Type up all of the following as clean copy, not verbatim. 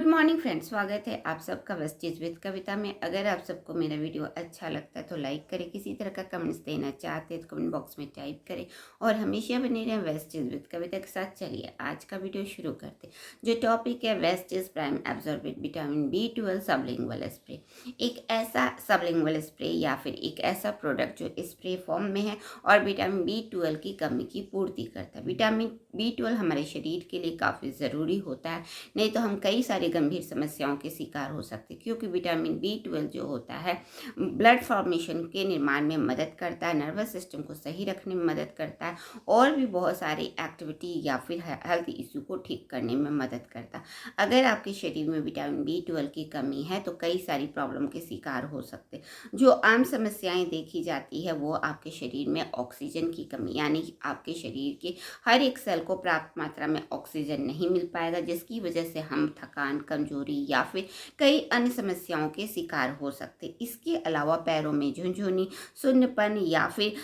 Morning friends, स्वागत है आप सबका वेस्टेज विद कविता में। अगर आप सबको मेरा वीडियो अच्छा लगता है तो लाइक करें, किसी तरह का कमेंट्स देना चाहते हैं तो कमेंट बॉक्स में टाइप करें और हमेशा बने रहें वेस्टेज विद कविता के साथ। चलिए आज का वीडियो शुरू करते हैं। जो टॉपिक है wastage prime absorbent vitamin B12 sublingual spray. एक ऐसा सबलिंगुअल स्प्रे या फिर एक ऐसा प्रोडक्ट जो स्प्रे फॉर्म में है और विटामिन B12 की कमी की पूर्ति करता है। विटामिन B12 हमारे शरीर के लिए काफ़ी ज़रूरी होता है, नहीं तो हम कई सारी गंभीर समस्याओं के शिकार हो सकते हैं। क्योंकि विटामिन B12 जो होता है ब्लड फॉर्मेशन के निर्माण में मदद करता है, नर्वस सिस्टम को सही रखने में मदद करता है और भी बहुत सारी एक्टिविटी या फिर हेल्थ इश्यू को ठीक करने में मदद करता है। अगर आपके शरीर में विटामिन B12 की कमी है तो कई सारी प्रॉब्लम के शिकार हो सकते हैं। जो आम समस्याएं देखी जाती है वो आपके शरीर में ऑक्सीजन की कमी, यानी आपके शरीर के हर एक सेल को पर्याप्त मात्रा में ऑक्सीजन नहीं मिल पाएगा, जिसकी वजह से हम थकान, कमजोरी या फिर कई अन्य समस्याओं के शिकार हो सकते हैं। इसके अलावा पैरों में झुनझुनी, सुन्नपन या फिर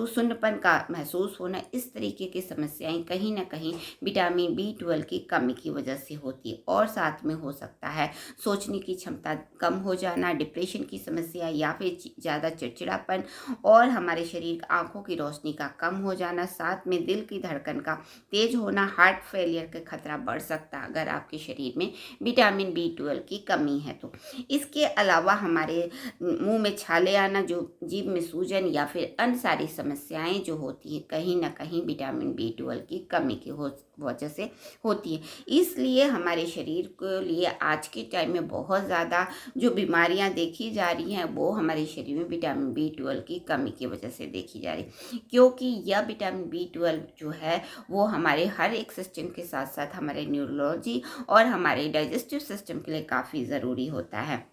सुन्नपन का महसूस होना, इस तरीके की समस्याएं कहीं ना कहीं विटामिन B12 की कमी की वजह से होती है। और साथ में हो सकता है सोचने की क्षमता कम हो जाना, डिप्रेशन की समस्या या फिर ज़्यादा चिड़चिड़ापन और हमारे शरीर आंखों की रोशनी का कम हो जाना, साथ में दिल की धड़कन का तेज होना, हार्ट फेलियर का खतरा बढ़ सकता है अगर आपके शरीर में विटामिन B12 की कमी है तो। इसके अलावा हमारे मुंह में छाले आना, जो जीभ में सूजन या फिर अन्य सारी समस्याएं जो होती हैं कहीं ना कहीं विटामिन B12 की कमी की वजह से होती है। इसलिए हमारे शरीर के लिए आज के टाइम में बहुत ज़्यादा जो बीमारियां देखी जा रही हैं वो हमारे शरीर में विटामिन B12 की कमी की वजह से देखी जा रही है। क्योंकि यह विटामिन B12 जो है वो हमारे हर एक सिस्टम के साथ साथ हमारे न्यूरोलॉजी और हमारे डाइजेस्टिव सिस्टम के लिए काफ़ी ज़रूरी होता है,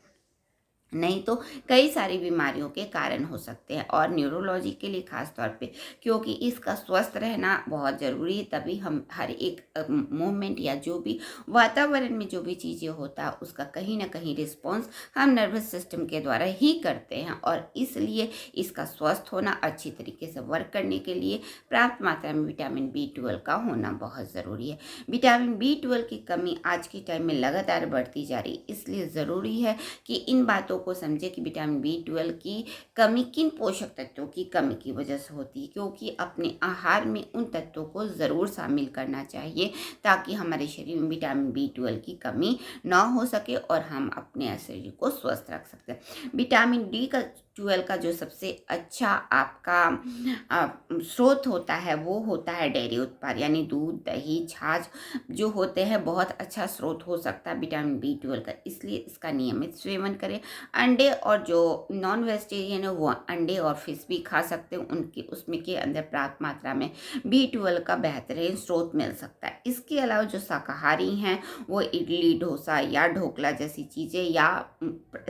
नहीं तो कई सारी बीमारियों के कारण हो सकते हैं। और न्यूरोलॉजी के लिए खास तौर पे, क्योंकि इसका स्वस्थ रहना बहुत ज़रूरी है, तभी हम हर एक मूवमेंट या जो भी वातावरण में जो भी चीज़ें होता है उसका कहीं ना कहीं रिस्पॉन्स हम नर्वस सिस्टम के द्वारा ही करते हैं। और इसलिए इसका स्वस्थ होना, अच्छी तरीके से वर्क करने के लिए पर्याप्त मात्रा में विटामिन B12 का होना बहुत ज़रूरी है। विटामिन B12 की कमी आज के टाइम में लगातार बढ़ती जा रही, इसलिए ज़रूरी है कि इन बातों को समझे कि विटामिन B12 की कमी किन पोषक तत्वों की कमी की वजह से होती है। क्योंकि अपने आहार में उन तत्वों को ज़रूर शामिल करना चाहिए ताकि हमारे शरीर में विटामिन B12 की कमी ना हो सके और हम अपने शरीर को स्वस्थ रख सकते हैं। विटामिन B12 का जो सबसे अच्छा आपका स्रोत होता है वो होता है डेयरी उत्पाद, यानी दूध, दही, छाछ जो होते हैं बहुत अच्छा स्रोत हो सकता है विटामिन B12 का, इसलिए इसका नियमित सेवन करें। अंडे और जो नॉन वेजिटेरियन है वो अंडे और फिश भी खा सकते हैं, उनके उसमें के अंदर पर्याप्त मात्रा में B12 का बेहतरीन स्रोत मिल सकता है। इसके अलावा जो शाकाहारी हैं वो इडली, डोसा या ढोकला जैसी चीज़ें या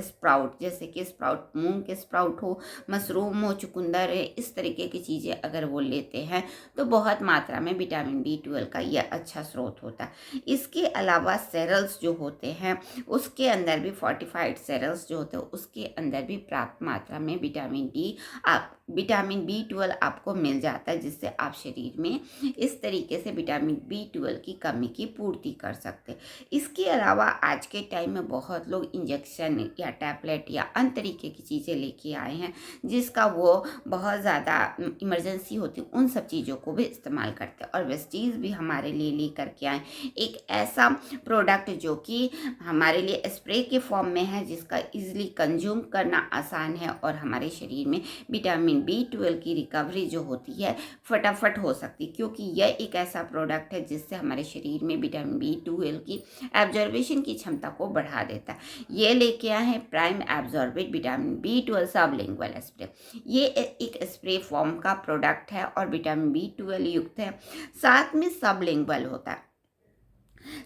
स्प्राउट, जैसे कि स्प्राउट, मूंग के स्प्राउट हो, मशरूम हो, चुकंदर है, इस तरीके की चीज़ें अगर वो लेते हैं तो बहुत मात्रा में विटामिन B12 का यह अच्छा स्रोत होता है। इसके अलावा सेरल्स जो होते हैं उसके अंदर भी, फोर्टिफाइड सेरल्स जो होते हैं उसके अंदर भी पर्याप्त मात्रा में विटामिन B12 आपको मिल जाता है, जिससे आप शरीर में इस तरीके से विटामिन B12 की कमी की पूर्ति कर सकते हैं। इसके अलावा आज के टाइम में बहुत लोग इंजेक्शन या टैबलेट या अन्य तरीके की चीज़ें लेके आए हैं, जिसका वो बहुत ज़्यादा इमरजेंसी होती है, उन सब चीज़ों को भी इस्तेमाल करते हैं। और वेस्टीज भी हमारे लिए लेकर के आए एक ऐसा प्रोडक्ट जो कि हमारे लिए स्प्रे के फॉर्म में है, जिसका इजीली कंज्यूम करना आसान है और हमारे शरीर में विटामिन B12 की रिकवरी जो होती है फटाफट हो सकती है। क्योंकि यह एक ऐसा प्रोडक्ट है जिससे हमारे शरीर में विटामिन B12 की एब्जॉर्बेशन की क्षमता को बढ़ा देता है। ये लेके आए हैं prime absorbent vitamin B12 sublingual spray. ये एक स्प्रे फॉर्म का प्रोडक्ट है और विटामिन B12 युक्त है, साथ में सबलिंगुअल होता है।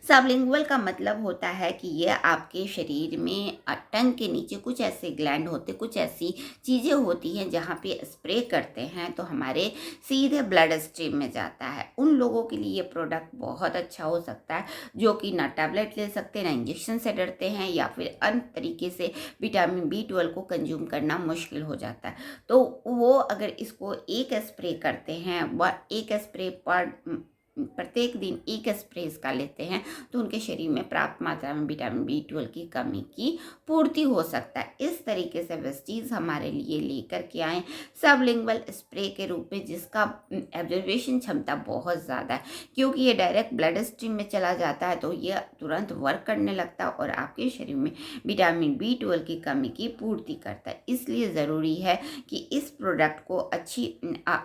सबलिंगुअल का मतलब होता है कि ये आपके शरीर में टंग के नीचे कुछ ऐसे ग्लैंड होते, कुछ ऐसी चीज़ें होती हैं जहाँ पे स्प्रे करते हैं तो हमारे सीधे ब्लड स्ट्रीम में जाता है। उन लोगों के लिए ये प्रोडक्ट बहुत अच्छा हो सकता है जो कि ना टैबलेट ले सकते, ना इंजेक्शन से डरते हैं या फिर अन्य तरीके से विटामिन B12 को कंज्यूम करना मुश्किल हो जाता है। तो वो अगर इसको एक स्प्रे करते हैं, वह एक स्प्रे पर प्रत्येक दिन एक स्प्रे इसका लेते हैं तो उनके शरीर में पर्याप्त मात्रा में विटामिन B12 की कमी की पूर्ति हो सकता है। इस तरीके से वेस्टीज हमारे लिए लेकर के आए सबलिंगुअल स्प्रे के रूप में, जिसका एब्जॉर्बेशन क्षमता बहुत ज़्यादा है, क्योंकि ये डायरेक्ट ब्लड स्ट्रीम में चला जाता है तो ये तुरंत वर्क करने लगता है और आपके शरीर में विटामिन B12 की कमी की पूर्ति करता है। इसलिए ज़रूरी है कि इस प्रोडक्ट को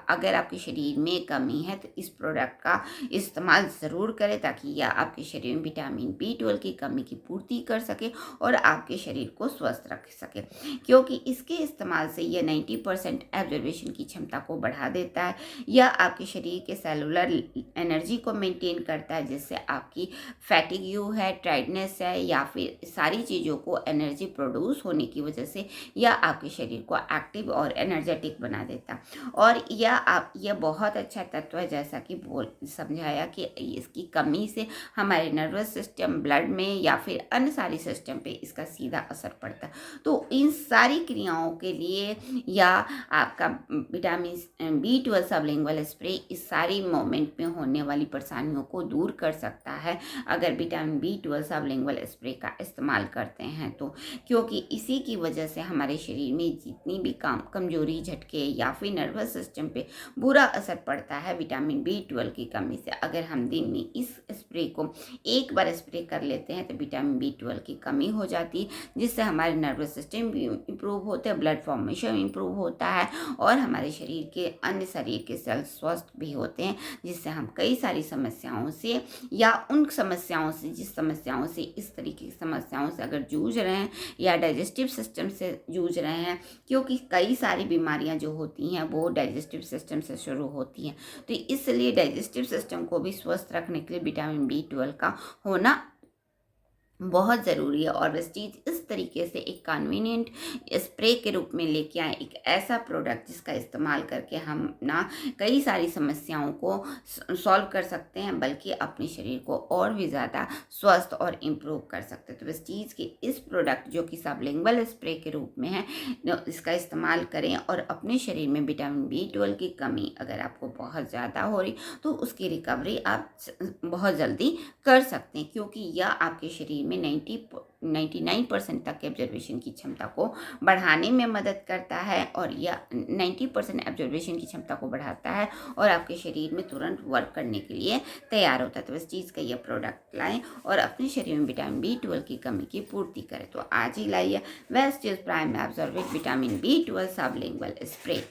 अगर आपके शरीर में कमी है तो इस प्रोडक्ट का इस्तेमाल ज़रूर करें, ताकि यह आपके शरीर में विटामिन B12 की कमी की पूर्ति कर सके और आपके शरीर को स्वस्थ रख सके, क्योंकि इसके इस्तेमाल से यह 90% एब्जॉर्बेशन की क्षमता को बढ़ा देता है। यह आपके शरीर के सेलुलर एनर्जी को मेंटेन करता है, जिससे आपकी फैटिग्यू है, टायर्डनेस है या फिर सारी चीज़ों को एनर्जी प्रोड्यूस होने की वजह से यह आपके शरीर को एक्टिव और एनर्जेटिक बना देता है। और यह बहुत अच्छा तत्व है, जैसा कि समझाया कि इसकी कमी से हमारे नर्वस सिस्टम, ब्लड में या फिर अन्य सारी सिस्टम पे इसका सीधा असर पड़ता है। तो इन सारी क्रियाओं के लिए या आपका विटामिन B12 सबलिंगुअल स्प्रे इस सारी मोमेंट में होने वाली परेशानियों को दूर कर सकता है अगर विटामिन B12 सबलिंगुअल स्प्रे का इस्तेमाल करते हैं तो, क्योंकि इसी की वजह से हमारे शरीर में जितनी भी कमजोरी, झटके या फिर नर्वस सिस्टम पे बुरा असर पड़ता है विटामिन B12 की कमी से, अगर हम दिन में इस स्प्रे को एक बार स्प्रे कर लेते हैं तो विटामिन B12 की कमी हो जाती है, जिससे हमारे नर्वस सिस्टम भी इम्प्रूव होते हैं, ब्लड फॉर्मेशन इम्प्रूव होता है और हमारे शरीर के अन्य शरीर के सेल स्वस्थ भी होते हैं, जिससे हम कई सारी समस्याओं से या उन समस्याओं से, जिस समस्याओं से इस तरीके की समस्याओं से अगर जूझ रहे हैं या डाइजेस्टिव सिस्टम से जूझ रहे हैं, क्योंकि कई सारी बीमारियां जो होती हैं वो डाइजेस्टिव सिस्टम से शुरू होती हैं, तो इसलिए डाइजेस्टिव सिस्टम को भी स्वस्थ रखने के लिए विटामिन B12 का होना बहुत ज़रूरी है। और वेस्टीज इस तरीके से एक कन्वीनियंट स्प्रे के रूप में लेके आए, एक ऐसा प्रोडक्ट जिसका इस्तेमाल करके हम ना कई सारी समस्याओं को सॉल्व कर सकते हैं, बल्कि अपने शरीर को और भी ज़्यादा स्वस्थ और इम्प्रूव कर सकते हैं। तो वेस्टीज के इस प्रोडक्ट जो कि सबलिंगुअल स्प्रे के रूप में है, इसका इस्तेमाल करें और अपने शरीर में विटामिन B12 की कमी अगर आपको बहुत ज़्यादा हो रही तो उसकी रिकवरी आप बहुत जल्दी कर सकते हैं, क्योंकि यह आपके शरीर में 99% तक के एब्जॉर्बेशन की क्षमता को बढ़ाने में मदद करता है और यह 90% एब्जॉर्बेशन की क्षमता को बढ़ाता है और आपके शरीर में तुरंत वर्क करने के लिए तैयार होता है। तो इस चीज़ का यह प्रोडक्ट लाएं और अपने शरीर में विटामिन B12 की कमी की पूर्ति करें। तो आज ही लाइए Vestige prime absorbent vitamin B12 sublingual spray.